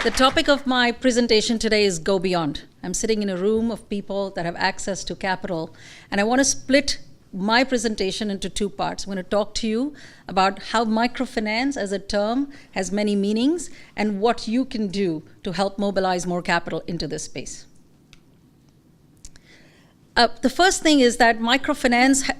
The topic of my presentation today is Go Beyond. I'm sitting in a room of people that have access to capital, and I want to split my presentation into two parts. I'm going to talk to you about how microfinance as a term has many meanings and what you can do to help mobilize more capital into this space. The first thing is that microfinance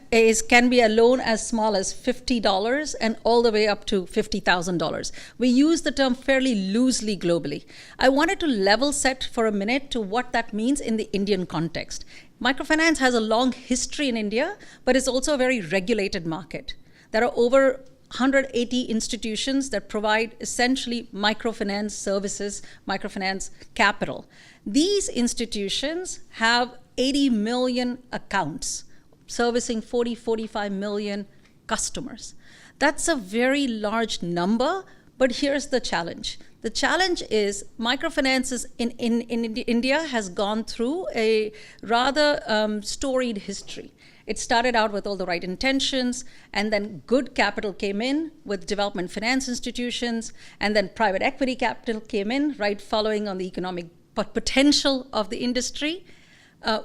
can be a loan as small as $50 and all the way up to $50,000. We use the term fairly loosely globally. I wanted to level set for a minute to what that means in the Indian context. Microfinance has a long history in India, but it's also a very regulated market. There are over 180 institutions that provide essentially microfinance services, microfinance capital. These institutions have 80 million accounts, servicing 45 million customers. That's a very large number, but here's the challenge. The challenge is microfinance in India has gone through a rather storied history. It started out with all the right intentions, and then good capital came in with development finance institutions, and then private equity capital came in, right following on the economic potential of the industry.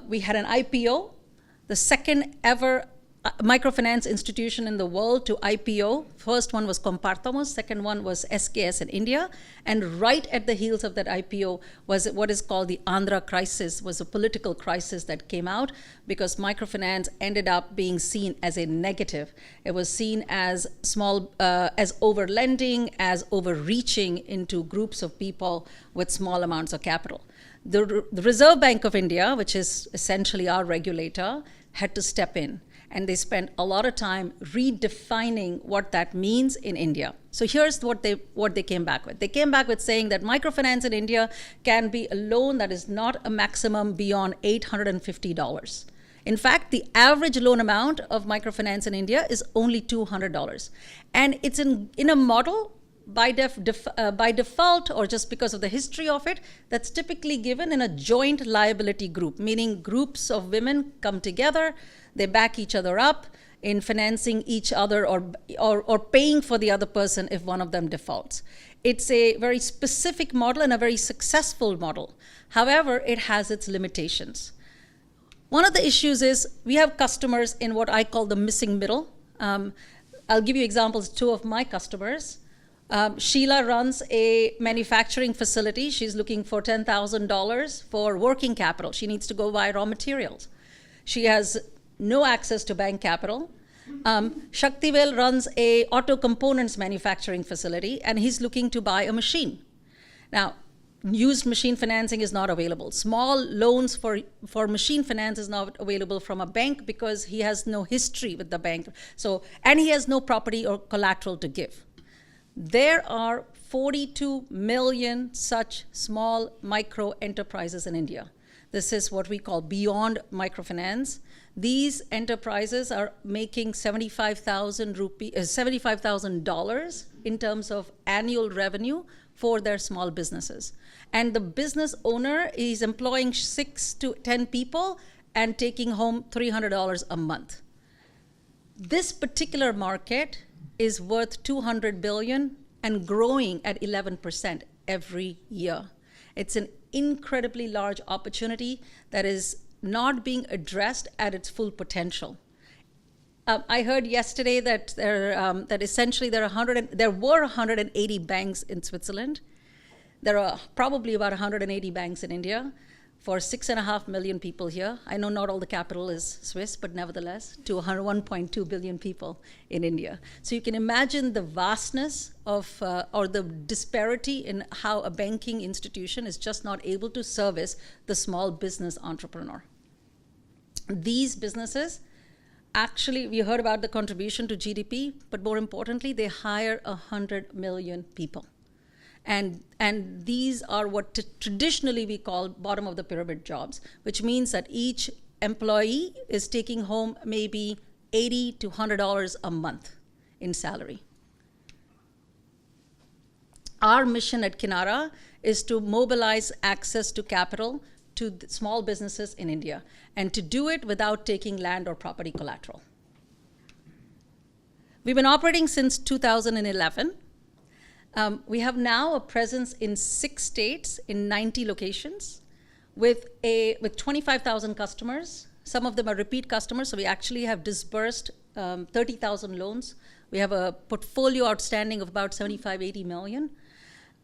We had an IPO, the second ever microfinance institution in the world to IPO. First one was Compartamos, second one was SKS in India. And right at the heels of that IPO was what is called the Andhra Crisis, was a political crisis that came out because microfinance ended up being seen as a negative. It was seen as as over-lending, as overreaching into groups of people with small amounts of capital. The Reserve Bank of India, which is essentially our regulator, had to step in. And they spent a lot of time redefining what that means in India. So here's what they came back with. They came back with saying that microfinance in India can be a loan that is not a maximum beyond $850. In fact, the average loan amount of microfinance in India is only $200. And it's in a model by default, or just because of the history of it, that's typically given in a joint liability group, meaning groups of women come together, they back each other up in financing each other or paying for the other person if one of them defaults. It's a very specific model and a very successful model. However, it has its limitations. One of the issues is we have customers in what I call the missing middle. I'll give you examples, two of my customers. Sheila runs a manufacturing facility. She's looking for $10,000 for working capital. She needs to go buy raw materials. She has no access to bank capital. Shaktivel runs a auto components manufacturing facility, and he's looking to buy a machine. Now, used machine financing is not available. Small loans for machine finance is not available from a bank because he has no history with the bank. And he has no property or collateral to give. There are 42 million such small micro enterprises in India. This is what we call beyond microfinance. These enterprises are making $75,000 in terms of annual revenue for their small businesses. And the business owner is employing 6 to 10 people and taking home $300 a month. This particular market is worth $200 billion and growing at 11% every year. It's an incredibly large opportunity that is not being addressed at its full potential. I heard yesterday that essentially there were 180 banks in Switzerland. There are probably about 180 banks in India for 6.5 million people here. I know not all the capital is Swiss, but nevertheless, to 1.2 billion people in India. So you can imagine the vastness of, or the disparity in how a banking institution is just not able to service the small business entrepreneur. These businesses, actually, we heard about the contribution to GDP, but more importantly, they hire 100 million people. And these are what traditionally we call bottom of the pyramid jobs, which means that each employee is taking home maybe $80 to $100 a month in salary. Our mission at Kinara is to mobilize access to capital to small businesses in India, and to do it without taking land or property collateral. We've been operating since 2011. We have now a presence in 6 states in 90 locations with 25,000 customers. Some of them are repeat customers, so we actually have disbursed 30,000 loans. We have a portfolio outstanding of about 75, 80 million.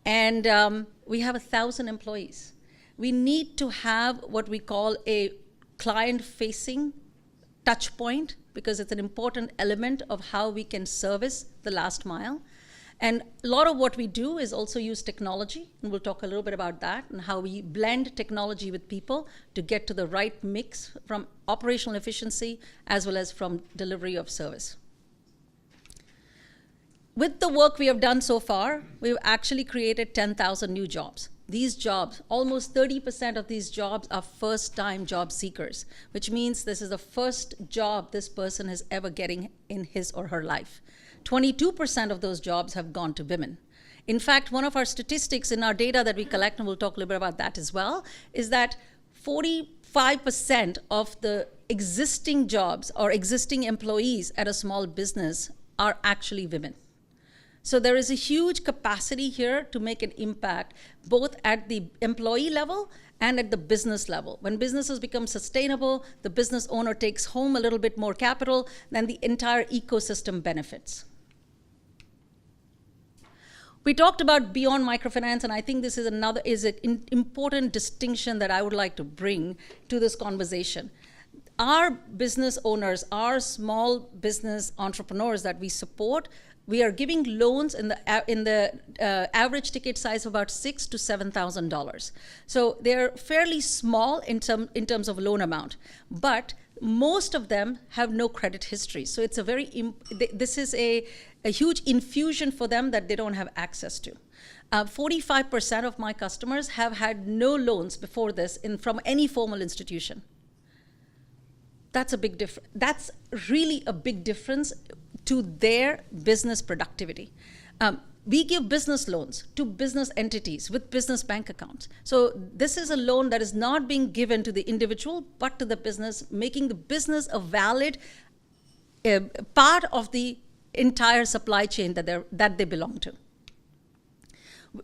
And we have 1,000 employees. We need to have what we call a client-facing touch point, because it's an important element of how we can service the last mile. And a lot of what we do is also use technology, and we'll talk a little bit about that, and how we blend technology with people to get to the right mix from operational efficiency as well as from delivery of service. With the work we have done so far, we've actually created 10,000 new jobs. These jobs, almost 30% of these jobs are first-time job seekers, which means this is the first job this person is ever getting in his or her life. 22% of those jobs have gone to women. In fact, one of our statistics in our data that we collect, and we'll talk a little bit about that as well, is that 45% of the existing jobs or existing employees at a small business are actually women. So there is a huge capacity here to make an impact, both at the employee level and at the business level. When businesses become sustainable, the business owner takes home a little bit more capital, then the entire ecosystem benefits. We talked about beyond microfinance, and I think this is an important distinction that I would like to bring to this conversation. Our business owners, our small business entrepreneurs that we support, we are giving loans in the average ticket size of about $6,000 to $7,000. So they're fairly small in terms of loan amount, but most of them have no credit history. So it's this is a huge infusion for them that they don't have access to. 45% of my customers have had no loans before this from any formal institution. That's a big difference. That's really a big difference to their business productivity. We give business loans to business entities with business bank accounts. So this is a loan that is not being given to the individual, but to the business, making the business a valid part of the entire supply chain that they belong to.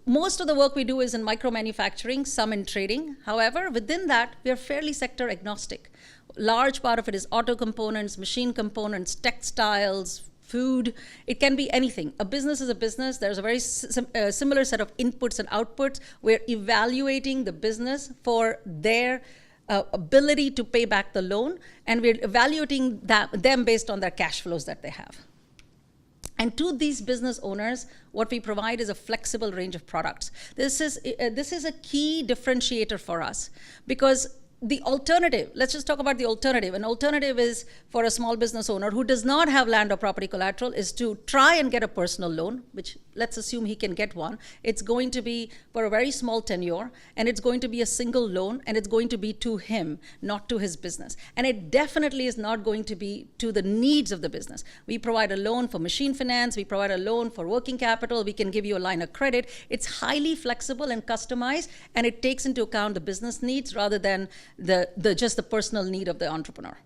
Most of the work we do is in micro manufacturing, some in trading. However, within that, we are fairly sector agnostic. Large part of it is auto components, machine components, textiles, food. It can be anything. A business is a business. There's a very similar set of inputs and outputs. We're evaluating the business for their ability to pay back the loan, and we're evaluating them based on their cash flows that they have. And to these business owners, what we provide is a flexible range of products. This is a key differentiator for us, because the alternative, let's just talk about the alternative. An alternative is for a small business owner who does not have land or property collateral is to try and get a personal loan, which let's assume he can get one. It's going to be for a very small tenure, and it's going to be a single loan, and it's going to be to him, not to his business. And it definitely is not going to be to the needs of the business. We provide a loan for machine finance, we provide a loan for working capital, we can give you a line of credit. It's highly flexible and customized, and it takes into account the business needs rather than just the personal need of the entrepreneur.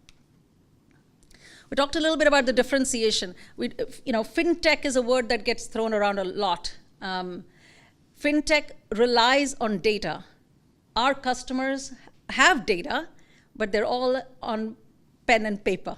We talked a little bit about the differentiation. Fintech is a word that gets thrown around a lot. Fintech relies on data. Our customers have data, but they're all on pen and paper.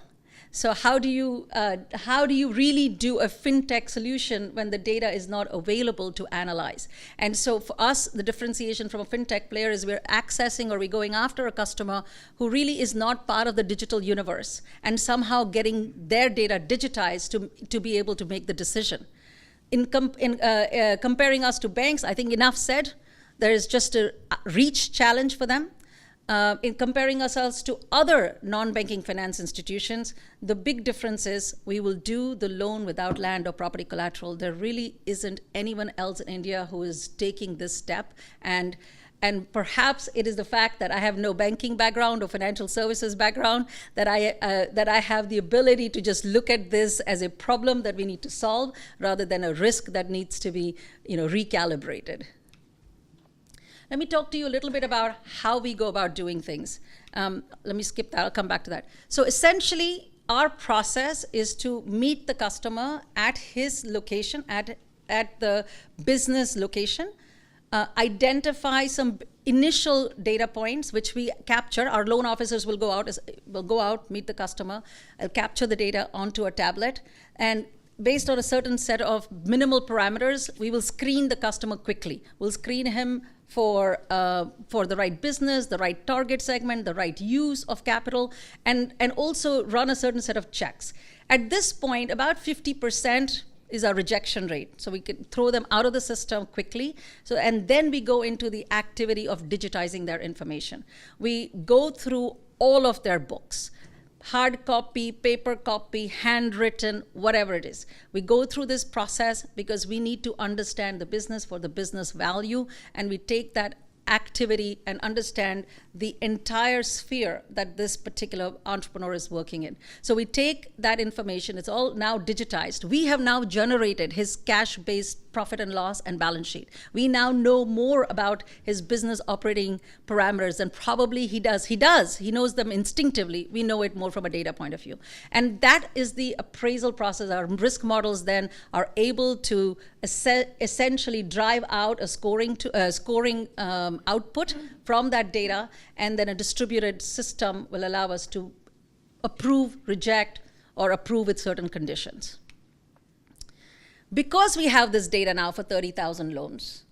So how do you really do a fintech solution when the data is not available to analyze? And so for us, the differentiation from a fintech player is we're accessing or we're going after a customer who really is not part of the digital universe, and somehow getting their data digitized to be able to make the decision. In comparing us to banks, I think enough said. There is just a reach challenge for them. In comparing ourselves to other non-banking finance institutions, the big difference is we will do the loan without land or property collateral. There really isn't anyone else in India who is taking this step. And perhaps it is the fact that I have no banking background or financial services background that I have the ability to just look at this as a problem that we need to solve rather than a risk that needs to be recalibrated. Let me talk to you a little bit about how we go about doing things. Let me skip that, I'll come back to that. So essentially, our process is to meet the customer at his location, at at the business location, identify some initial data points which we capture. Our loan officers will go out, meet the customer, capture the data onto a tablet, and based on a certain set of minimal parameters, we will screen the customer quickly. We'll screen him for the right business, the right target segment, the right use of capital, and also run a certain set of checks. At this point, about 50% is our rejection rate. So we can throw them out of the system quickly. And then we go into the activity of digitizing their information. We go through all of their books, hard copy, paper copy, handwritten, whatever it is. We go through this process because we need to understand the business for the business value, and we take that activity and understand the entire sphere that this particular entrepreneur is working in. So we take that information, it's all now digitized. We have now generated his cash-based profit and loss and balance sheet. We now know more about his business operating parameters than probably he does. He knows them instinctively. We know it more from a data point of view. And that is the appraisal process. Our risk models then are able to essentially drive out a scoring output from that data, and then a distributed system will allow us to approve, reject, or approve with certain conditions. Because we have this data now for 30,000 loans,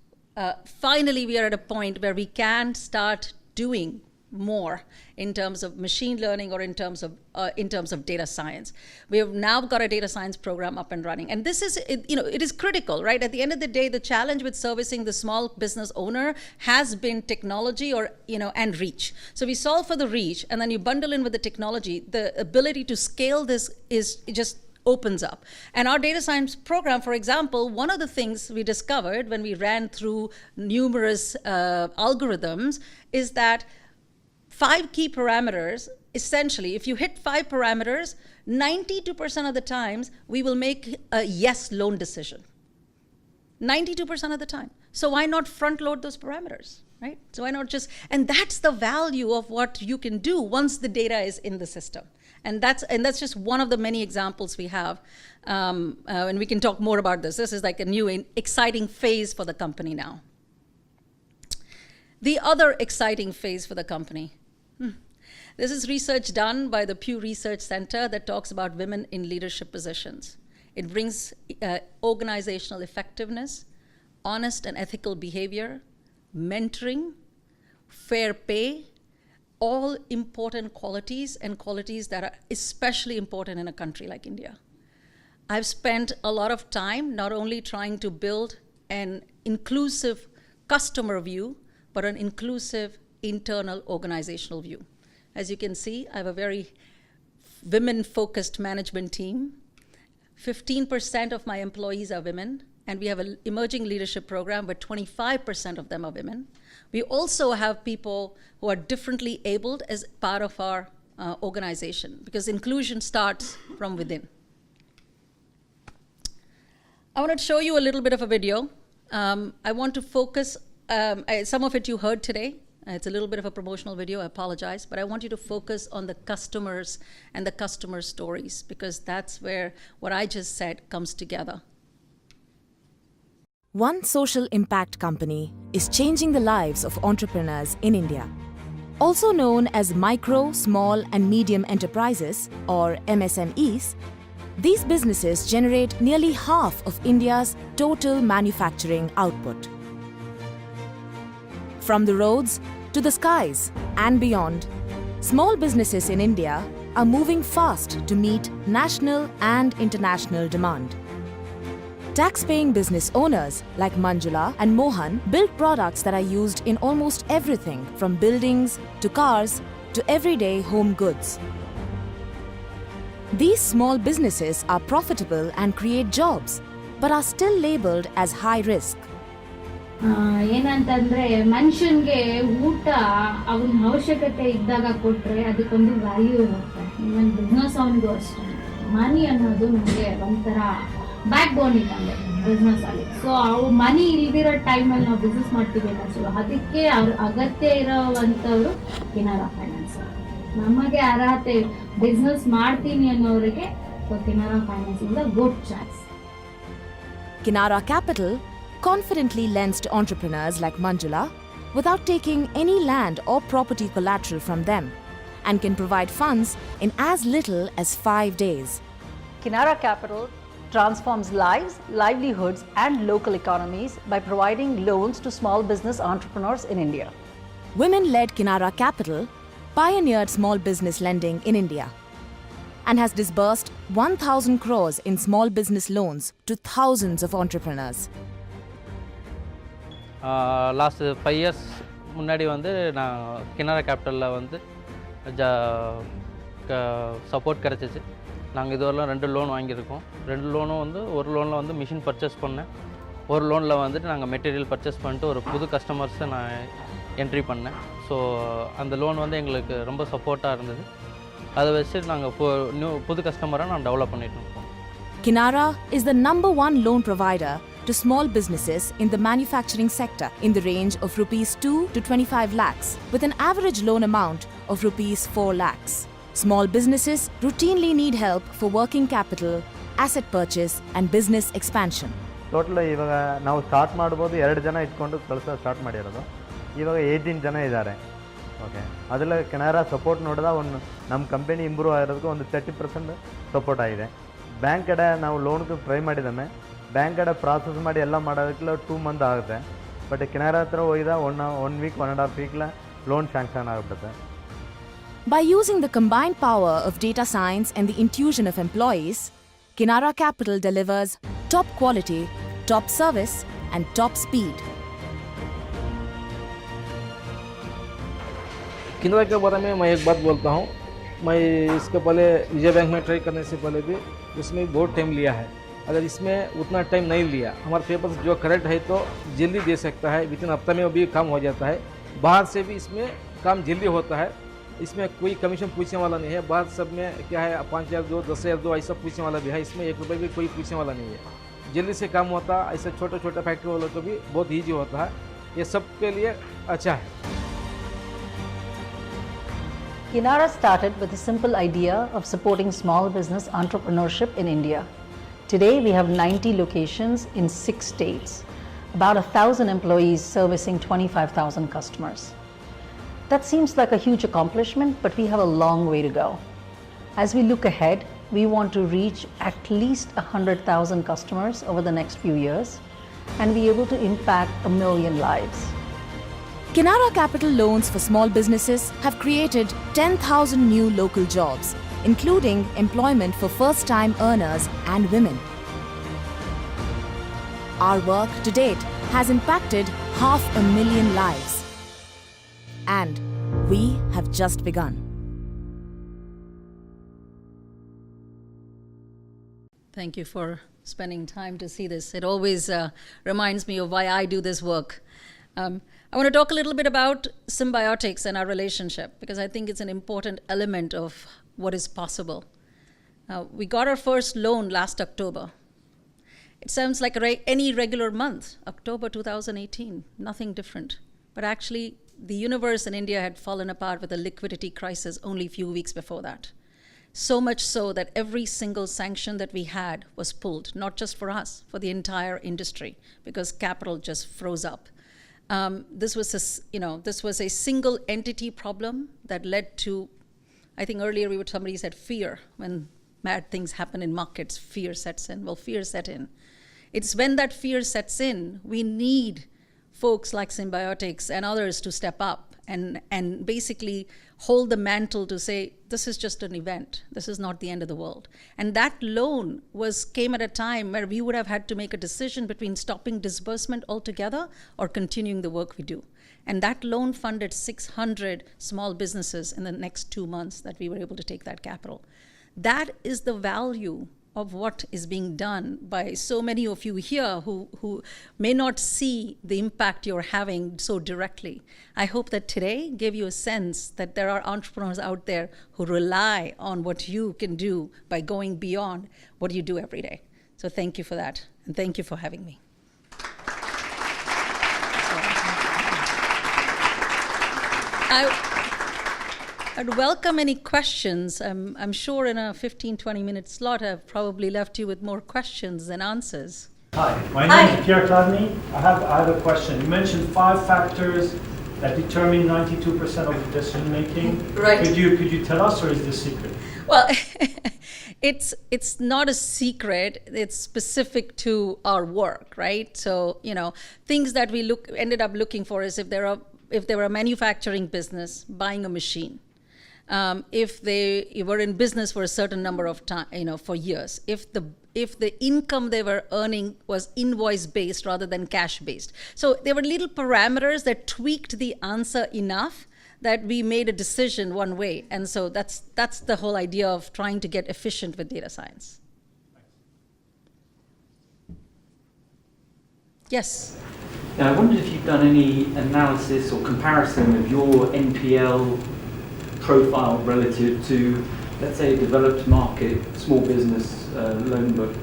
finally we are at a point where we can start doing more in terms of machine learning or in terms of data science. We have now got a data science program up and running, and this is it is critical, right? At the end of the day, the challenge with servicing the small business owner has been technology and reach. So we solve for the reach, and then you bundle in with the technology. The ability to scale this is just opens up. And our data science program, for example, one of the things we discovered when we ran through numerous algorithms is that 5 key parameters, essentially, if you hit 5 parameters, 92% of the times, we will make a yes loan decision. 92% of the time. So why not front load those parameters, right? So why not and that's the value of what you can do once the data is in the system. And that's just one of the many examples we have. And we can talk more about this. This is like a new exciting phase for the company now. The other exciting phase for the company. This is research done by the Pew Research Center that talks about women in leadership positions. It brings organizational effectiveness, honest and ethical behavior, mentoring, fair pay, all important qualities, and qualities that are especially important in a country like India. I've spent a lot of time not only trying to build an inclusive customer view, but an inclusive internal organizational view. As you can see, I have a very women-focused management team. 15% of my employees are women, and we have an emerging leadership program where 25% of them are women. We also have people who are differently abled as part of our organization, because inclusion starts from within. I want to show you a little bit of a video. I want to focus, some of it you heard today. It's a little bit of a promotional video, I apologize, but I want you to focus on the customers and the customer stories, because that's where what I just said comes together. One social impact company is changing the lives of entrepreneurs in India. Also known as micro, small and medium enterprises, or MSMEs, these businesses generate nearly half of India's total manufacturing output. From the roads to the skies and beyond, small businesses in India are moving fast to meet national and international demand. Tax-paying business owners like Manjula and Mohan build products that are used in almost everything from buildings to cars to everyday home goods. These small businesses are profitable and create jobs, but are still labeled as high risk. ಏನಂತಂದ್ರೆ ಮನುಷ್ಯನ್ಗೆ ಊಟ ಅವನ ಅವಶ್ಯಕತೆ ಇದ್ದಾಗ ಕೊಟ್ರೆ ಅದಕ್ಕೊಂದು value ಇರುತ್ತೆ. ಇವನ್ business ಅವನಿಗೂ ಅಷ್ಟೇ. ಮನಿ ಅನ್ನೋದು ನಮಗೆ ಒಂಥರ ಬ್ಯಾಕ್ ಬೋನ್ ಇದ್ದಂಗೆ ಬಿಸ್ನೆಸ್ ಅಲ್ಲಿ. ಸೊ ಅವು ಮನಿ ಇಲ್ದಿರೋ ಟೈಮಲ್ಲಿ ನಾವು ಬಿಸ್ನೆಸ್ ಮಾಡ್ತೀವಿ ಸೊ ಅದಕ್ಕೆ ಅವ್ರ ಅಗತ್ಯ ಇರೋವಂಥವ್ರು ಕಿನಾರಾ ಫೈನಾನ್ಸ್. ನಮಗೆ ಅರ್ಹತೆ ಬಿಸ್ನೆಸ್ ಮಾಡ್ತೀನಿ ಅನ್ನೋರಿಗೆ ಕಿನಾರಾ ಫೈನಾನ್ಸ್ ಇಂದ good choice. Kinara Capital confidently lends to entrepreneurs like Manjula without taking any land or property collateral from them and can provide funds in as little as 5 days. Kinara Capital transforms lives, livelihoods, and local economies by providing loans to small business entrepreneurs in India. Women-led Kinara Capital pioneered small business lending in India and has disbursed 1,000 crores in small business loans to thousands of entrepreneurs. Last 5 years முன்னாடி வந்து நான் கினாரா கேபிட்டலில் வந்து support கிடச்சிச்சு. நாங்கள் இதுவரைலாம் 2 loan வாங்கியிருக்கோம். 2 லோனும் வந்து ஒரு லோனில் வந்து மிஷின் பர்ச்சேஸ் பண்ணேன், ஒரு லோனில் வந்துட்டு நாங்கள் மெட்டீரியல் பர்ச்சேஸ் பண்ணிட்டு ஒரு புது கஸ்டமர்ஸை நான் என்ட்ரி பண்ணேன். ஸோ அந்த லோன் வந்து எங்களுக்கு ரொம்ப சப்போர்ட்டாக இருந்தது. அதை வச்சு நாங்கள் புது கஸ்டமராக நான் டெவலப் பண்ணிட்டு இருக்கோம். Kinara is the number 1 loan provider to small businesses in the manufacturing sector in the range of rupees 2 to 25 lakhs with an average loan amount of rupees 4 lakhs. Small businesses routinely need help for working capital, asset purchase and business expansion. Total ಇವಾಗ ನಾವು start ಮಾಡ್ಬೋದು 2 ಜನ ಇಟ್ಕೊಂಡು ಕೆಲಸ start ಮಾಡಿರೋದು. ಇವಾಗ 18 ಜನ ಇದ್ದಾರೆ. ಓಕೆ, ಅದರಲ್ಲಿ ಕೆನರಾ ಸಪೋರ್ಟ್ ನೋಡಿದ ಒಂದು ನಮ್ಮ ಕಂಪನಿ ಇಂಪ್ರೂವ್ ಆಗಿರೋದಕ್ಕೆ ಒಂದು 30% ಸಪೋರ್ಟ್ ಆಗಿದೆ. ಬ್ಯಾಂಕ್ ಕಡೆ ನಾವು ಲೋನ್ಗೆ ಟ್ರೈ ಮಾಡಿದ್ದಾನೆ, ಬ್ಯಾಂಕ್ ಕಡೆ ಪ್ರಾಸೆಸ್ ಮಾಡಿ ಎಲ್ಲ ಮಾಡೋದಕ್ಕೆ 2 ಮಂತ್ ಆಗುತ್ತೆ. ಬಟ್ ಕೆನರಾ ಹತ್ರ ಹೋಗಿದ 1 ವೀಕ್ 1.5 ವೀಕ್ಲ ಲೋನ್ ಸ್ಯಾಂಕ್ಷನ್ ಆಗಿಬಿಡುತ್ತೆ. By using the combined power of data science and the intuition of employees, Kinara Capital delivers top quality, top service and top speed. किनरा के बारे में मैं एक बात बोलता हूँ. मैं इसके पहले विजय बैंक में ट्राई करने से पहले भी उसमें बहुत टाइम लिया है. अगर इसमें उतना टाइम नहीं लिया, हमारे पेपर्स जो करेक्ट है तो जल्दी दे सकता है, विदिन हफ्ता में भी काम हो जाता है. बाहर से भी इसमें काम जल्दी होता है. इसमें कोई कमीशन पूछने वाला नहीं है. बाहर सब में क्या है 5,000 दो 10,000 दो ऐसा पूछने वाला भी है. इसमें 1 रुपये भी कोई पूछने वाला नहीं है. जल्दी से काम होता है. ऐसा छोटा छोटा फैक्ट्री वालों को भी बहुत ईजी होता है. ये सब के लिए अच्छा है. Kinara started with a simple idea of supporting small business entrepreneurship in India. Today we have 90 locations in 6 states, about 1,000 employees servicing 25,000 customers. That seems like a huge accomplishment, but we have a long way to go. As we look ahead, we want to reach at least 100,000 customers over the next few years and be able to impact 1 million lives. Kinara Capital loans for small businesses have created 10,000 new local jobs, including employment for first-time earners and women. Our work to date has impacted 500,000 lives. And we have just begun. Thank you for spending time to see this. It always reminds me of why I do this work. I want to talk a little bit about symbiotics and our relationship, because I think it's an important element of what is possible. We got our first loan last October. It sounds like any regular month, October 2018, nothing different. But actually, the universe in India had fallen apart with a liquidity crisis only a few weeks before that. So much so that every single sanction that we had was pulled, not just for us, for the entire industry, because capital just froze up. This was a single entity problem that led to, I think earlier somebody said fear. When bad things happen in markets, fear sets in. Well, fear set in. It's when that fear sets in, we need folks like Symbiotics and others to step up and basically hold the mantle to say, this is just an event. This is not the end of the world. And that loan came at a time where we would have had to make a decision between stopping disbursement altogether or continuing the work we do. And that loan funded 600 small businesses in the next 2 months that we were able to take that capital. That is the value of what is being done by so many of you here who may not see the impact you're having so directly. I hope that today gave you a sense that there are entrepreneurs out there who rely on what you can do by going beyond what you do every day. So thank you for that, and thank you for having me. I'd welcome any questions. I'm sure in a 15-20 minute slot I've probably left you with more questions than answers. Hi, my name is Pierre Cladny. I have a question. You mentioned 5 factors that determine 92% of the decision making. Right. Could you tell us, or is this secret? Well, it's not a secret. It's specific to our work, right? So, things that we ended up looking for is if there were a manufacturing business buying a machine, if they were in business for a certain number of time, for years, if the income they were earning was invoice based rather than cash based. So there were little parameters that tweaked the answer enough that we made a decision one way. And so that's the whole idea of trying to get efficient with data science. Yes? I wondered if you've done any analysis or comparison of your NPL profile relative to, let's say, a developed market, small business loan book.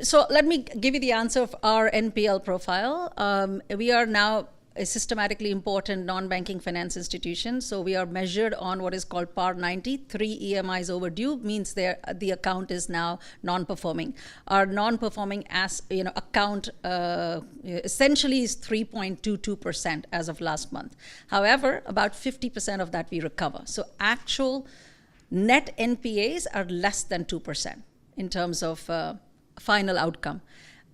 So let me give you the answer of our NPL profile. We are now a systematically important non-banking finance institution. So we are measured on what is called PAR 90. 3 EMIs overdue means the account is now non-performing. Our non-performing account essentially is 3.22% as of last month. However, about 50% of that we recover. So actual net NPAs are less than 2% in terms of final outcome.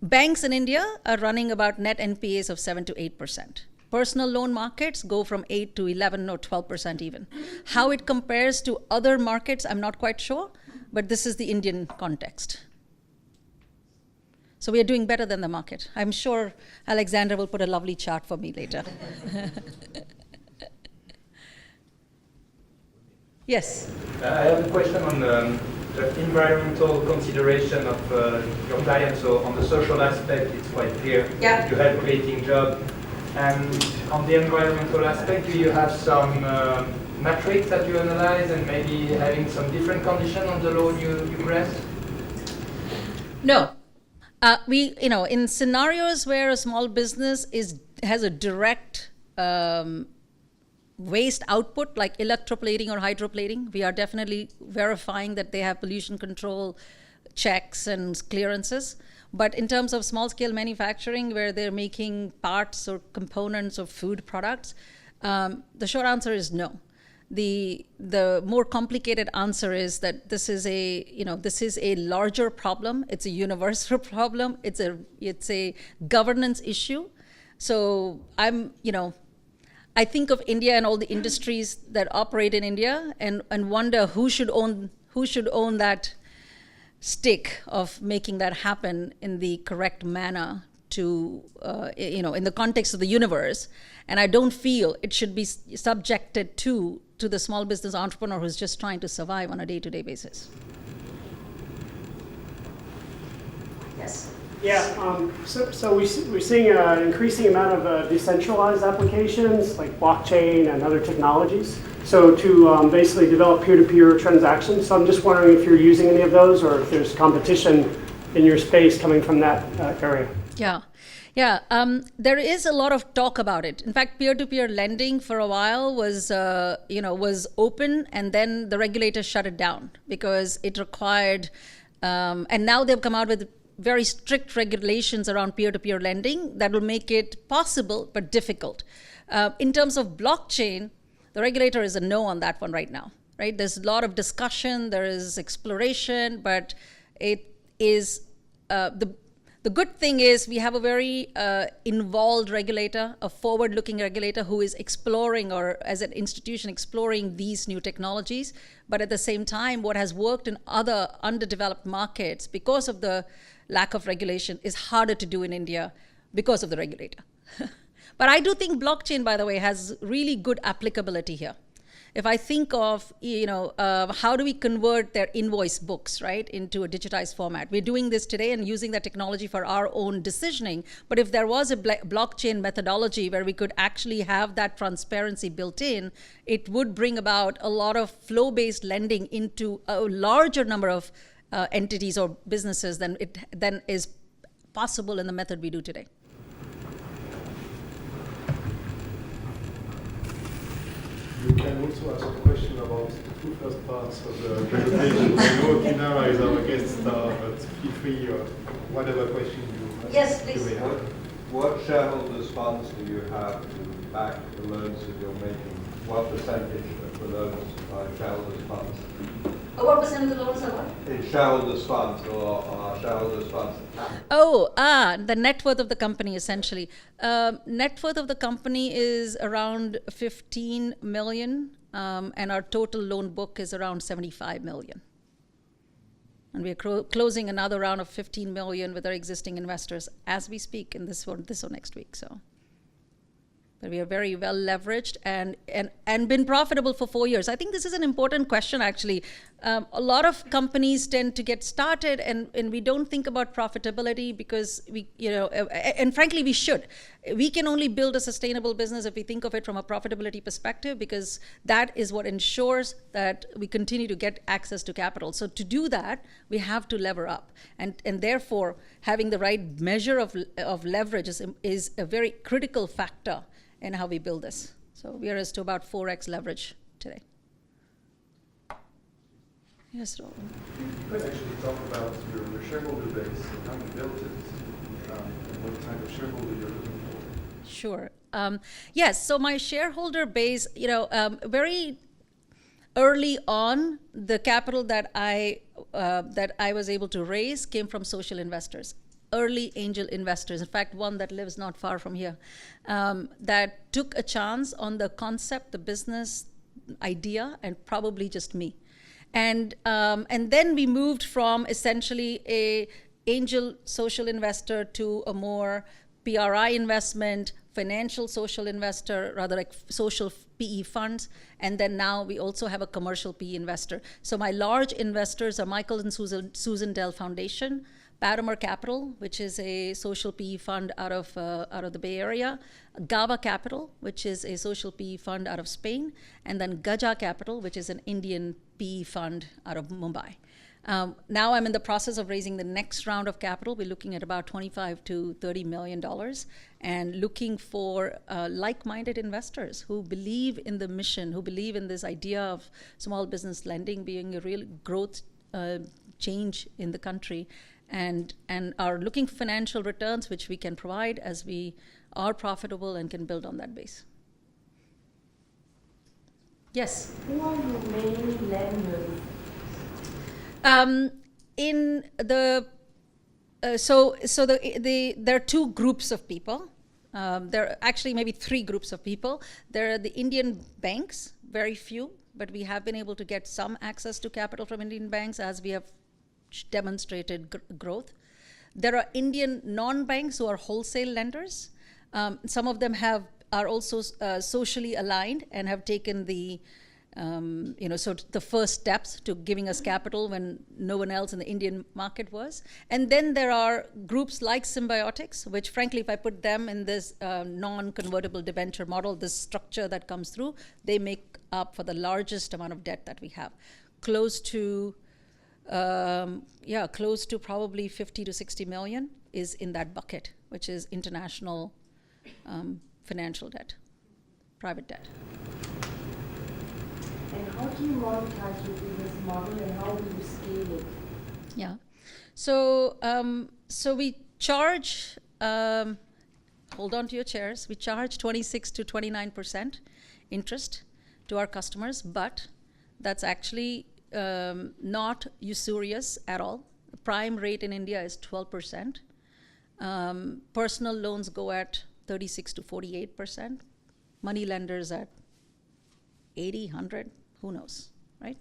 Banks in India are running about net NPAs of 7 to 8%. Personal loan markets go from 8 to 11 or 12% even. How it compares to other markets, I'm not quite sure, but this is the Indian context. So we are doing better than the market. I'm sure Alexander will put a lovely chart for me later. Yes? I have a question on the environmental consideration of your clients. So on the social aspect, it's quite clear. Yeah. You help creating jobs. And on the environmental aspect, do you have some metrics that you analyze and maybe having some different conditions on the loan you grant? No. In scenarios where a small business has a direct waste output like electroplating or hydroplating, we are definitely verifying that they have pollution control checks and clearances. But in terms of small scale manufacturing where they're making parts or components of food products, the short answer is no. The more complicated answer is that this is a larger problem. It's a universal problem. It's a governance issue. So I think of India and all the industries that operate in India and wonder who should own that stick of making that happen in the correct manner to in the context of the universe. And I don't feel it should be subjected to the small business entrepreneur who's just trying to survive on a day-to-day basis. Yes. Yeah, so we're seeing an increasing amount of decentralized applications like blockchain and other technologies. So to basically develop peer-to-peer transactions. So I'm just wondering if you're using any of those or if there's competition in your space coming from that area. Yeah. There is a lot of talk about it. In fact, peer-to-peer lending for a while was open, and then the regulator shut it down because it required, and now they've come out with very strict regulations around peer-to-peer lending that will make it possible but difficult. In terms of blockchain, the regulator is a no on that one right now, right? There's a lot of discussion, there is exploration, but it is, the good thing is we have a very involved regulator, a forward-looking regulator who is exploring, or as an institution exploring these new technologies. But at the same time, what has worked in other underdeveloped markets because of the lack of regulation is harder to do in India because of the regulator. But I do think blockchain, by the way, has really good applicability here. If I think of, how do we convert their invoice books, right, into a digitized format? We're doing this today and using that technology for our own decisioning. But if there was a blockchain methodology where we could actually have that transparency built in, it would bring about a lot of flow-based lending into a larger number of entities or businesses than is possible in the method we do today. You can also ask a question about the two first parts of the presentation. I know Kinara is our guest star, but feel free, whatever question you Yes, you please. may have. What shareholders' funds do you have to back the loans that you're making? What percentage of the loans are shareholders' funds? What percent of the loans are what? In shareholders' funds or are shareholders' funds? The net worth of the company, essentially. Net worth of the company is around 15 million, and our total loan book is around 75 million. And we are closing another round of 15 million with our existing investors as we speak in this or next week. So, but we are very well leveraged and been profitable for 4 years. I think this is an important question, actually. A lot of companies tend to get started and we don't think about profitability because and frankly, we should. We can only build a sustainable business if we think of it from a profitability perspective, because that is what ensures that we continue to get access to capital. So to do that, we have to lever up. And therefore, having the right measure of leverage is a very critical factor in how we build this. So we are as to about 4x leverage today. Yes, Roland. You could actually talk about your shareholder base and how you built it, and what kind of shareholder you're looking for. Sure. Yes, so my shareholder base, very early on, the capital that I was able to raise came from social investors. Early angel investors, in fact, one that lives not far from here, that took a chance on the concept, the business idea, and probably just me. And then we moved from essentially a angel social investor to a more PRI investment, financial social investor, rather like social PE funds. And then now we also have a commercial PE investor. So my large investors are Michael and Susan Dell Foundation, Paramer Capital, which is a social PE fund out of the Bay Area, Gava Capital, which is a social PE fund out of Spain, and then Gaja Capital, which is an Indian PE fund out of Mumbai. Now I'm in the process of raising the next round of capital. We're looking at about $25 to $30 million and looking for like-minded investors who believe in the mission, who believe in this idea of small business lending being a real growth change in the country, and are looking for financial returns which we can provide as we are profitable and can build on that base. Yes? Who are your main lenders? There are two groups of people. There are actually maybe three groups of people. There are the Indian banks, very few, but we have been able to get some access to capital from Indian banks as we have demonstrated growth. There are Indian non-banks who are wholesale lenders. Some of them are also socially aligned and have taken the first steps to giving us capital when no one else in the Indian market was. And then there are groups like Symbiotics, which frankly, if I put them in this non-convertible debenture model, this structure that comes through, they make up for the largest amount of debt that we have. Close to probably 50 to 60 million is in that bucket, which is international financial debt, private debt. And how do you monetize your business model and how do you scale it? Yeah. So we charge, hold on to your chairs, we charge 26 to 29% interest to our customers, but that's actually not usurious at all. The prime rate in India is 12%. Personal loans go at 36 to 48%. Money lenders at 80, 100, who knows, right?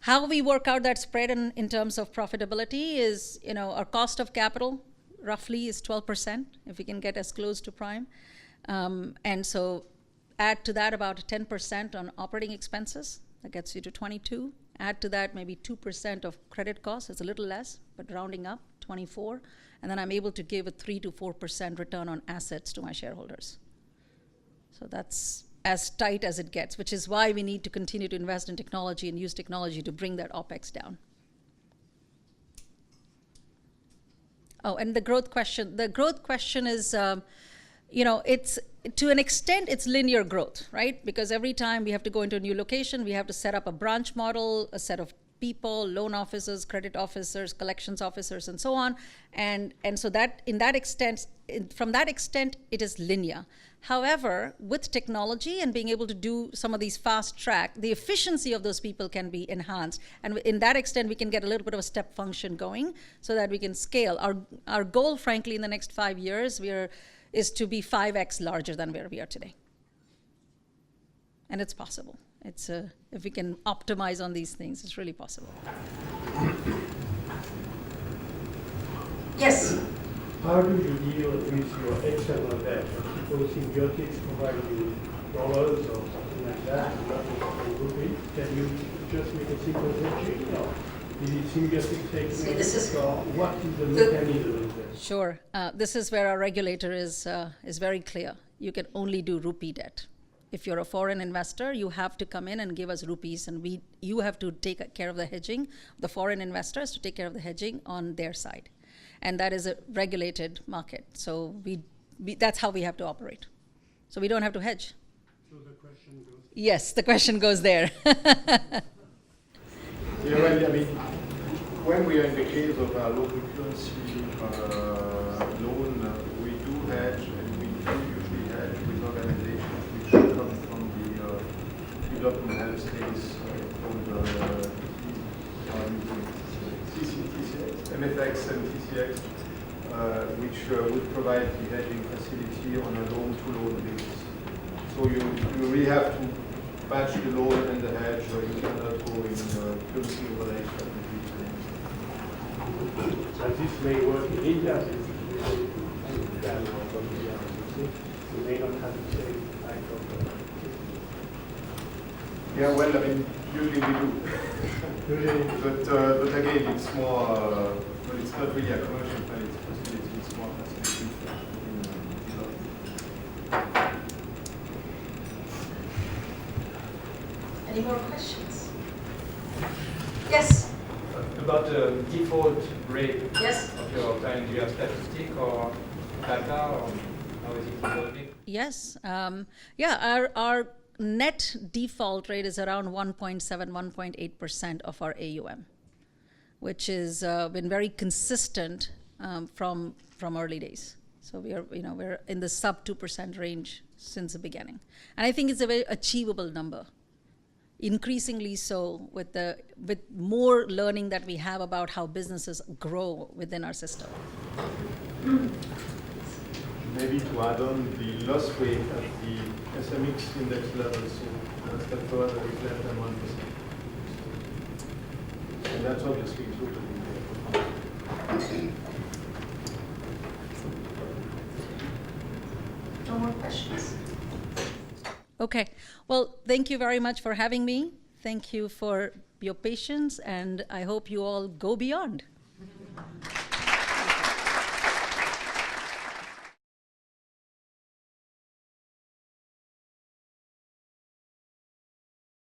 How we work out that spread in terms of profitability is, our cost of capital roughly is 12% if we can get as close to prime. And so add to that about 10% on operating expenses, that gets you to 22. Add to that maybe 2% of credit costs, it's a little less, but rounding up, 24. And then I'm able to give a 3 to 4% return on assets to my shareholders. So that's as tight as it gets, which is why we need to continue to invest in technology and use technology to bring that OPEX down. Oh, and the growth question. The growth question is, it's to an extent, it's linear growth, right? Because every time we have to go into a new location, we have to set up a branch model, a set of people, loan officers, credit officers, collections officers, and so on. And so that from that extent, it is linear. However, with technology and being able to do some of these fast track, the efficiency of those people can be enhanced. And in that extent, we can get a little bit of a step function going so that we can scale. Our goal, frankly, in the next 5 years, is to be 5x larger than where we are today. And it's possible. If we can optimize on these things, it's really possible. Yes? How do you deal with your external debt? Supposing your kids provide you dollars or something like that, and not in rupees, can you just make a simple hedging, or is it symbiotic technique, or what is the mechanism of that? Sure. This is where our regulator is very clear. You can only do rupee debt. If you're a foreign investor, you have to come in and give us rupees, and you have to take care of the hedging. The foreign investors to take care of the hedging on their side, and that is a regulated market. So that's how we have to operate. So we don't have to hedge. So the question goes. Yes, the question goes there. Yeah, well, I mean, when we are in the case of our local currency loan, we do hedge, and we do usually hedge with organizations which come from the development health space called MFX and TCX, which would provide the hedging facility on a loan-to-loan basis. So you really have to match the loan and the hedge, or you cannot go in currency overlay strategy. And this may work in India, since you may not have the same type of yeah, well, I mean, usually we do. But again, it's more, well, it's not really a commercial facility, it's more a facility. Any more questions? Yes? About the default rate Yes. of your client, do you have statistic or data, or how is it evolving? Yes. Our net default rate is around 1.7, 1.8% of our AUM, which has been very consistent from early days. So we're in the sub 2% range since the beginning, and I think it's a very achievable number. Increasingly so with more learning that we have about how businesses grow within our system. Maybe to add on the loss rate at the SMX index level, so that's the further is less than 1%. And that's obviously included in the No more questions? Okay. Well, thank you very much for having me. Thank you for your patience, and I hope you all go beyond.